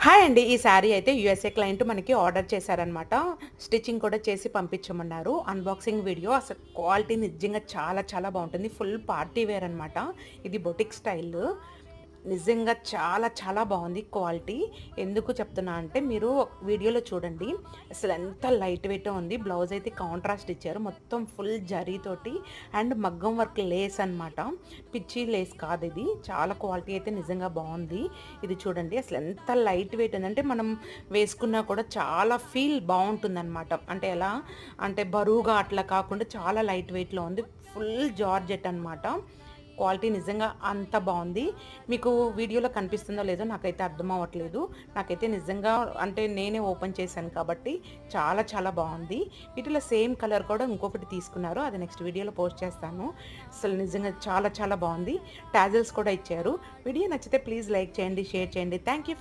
Hi అండి. ఈ శారీ అయితే యూఎస్ఏ క్లయింట్ మనకి ఆర్డర్ చేశారనమాట. స్టిచ్చింగ్ కూడా చేసి పంపించమన్నారు. అన్బాక్సింగ్ వీడియో అసలు క్వాలిటీ నిజంగా చాలా చాలా బావుంటుంది. ఫుల్ పార్టీ వేర్ అనమాట. ఇది బొటిక్ స్టైల్. నిజంగా చాలా చాలా బావుంది క్వాలిటీ. ఎందుకు చెప్తున్నా అంటే మీరు వీడియోలో చూడండి. అసలు ఎంత లైట్ వెయిట్ ఉంది. బ్లౌజ్ అయితే కాంట్రాస్ట్ ఇచ్చారు. మొత్తం ఫుల్ జరీతోటి అండ్ మగ్గం వర్క్ లేస్ అనమాట. పిచ్చి లేస్ కాదు ఇది. చాలా క్వాలిటీ అయితే నిజంగా బావుంది. ఇది చూడండి అసలు ఎంత లైట్ వెయిట్ ఉందంటే మనం వేసుకున్నా కూడా చాలా ఫీల్ బావుంటుందనమాట. అంటే ఎలా అంటే బరువుగా అట్లా కాకుండా చాలా లైట్ వెయిట్‌లో ఉంది. ఫుల్ జార్జెట్ అనమాట. క్వాలిటీ నిజంగా అంత బావుంది. మీకు వీడియోలో కనిపిస్తుందో లేదో నాకైతే అర్థం అవ్వట్లేదు. నాకైతే నిజంగా అంటే నేనే ఓపెన్ చేశాను కాబట్టి చాలా చాలా బావుంది. వీటిలో సేమ్ కలర్ కూడా ఇంకొకటి తీసుకున్నారు. అది నెక్స్ట్ వీడియోలో పోస్ట్ చేస్తాను. అసలు నిజంగా చాలా చాలా బావుంది. టాజిల్స్ కూడా ఇచ్చారు. వీడియో నచ్చితే ప్లీజ్ లైక్ చేయండి, షేర్ చేయండి. Thank you for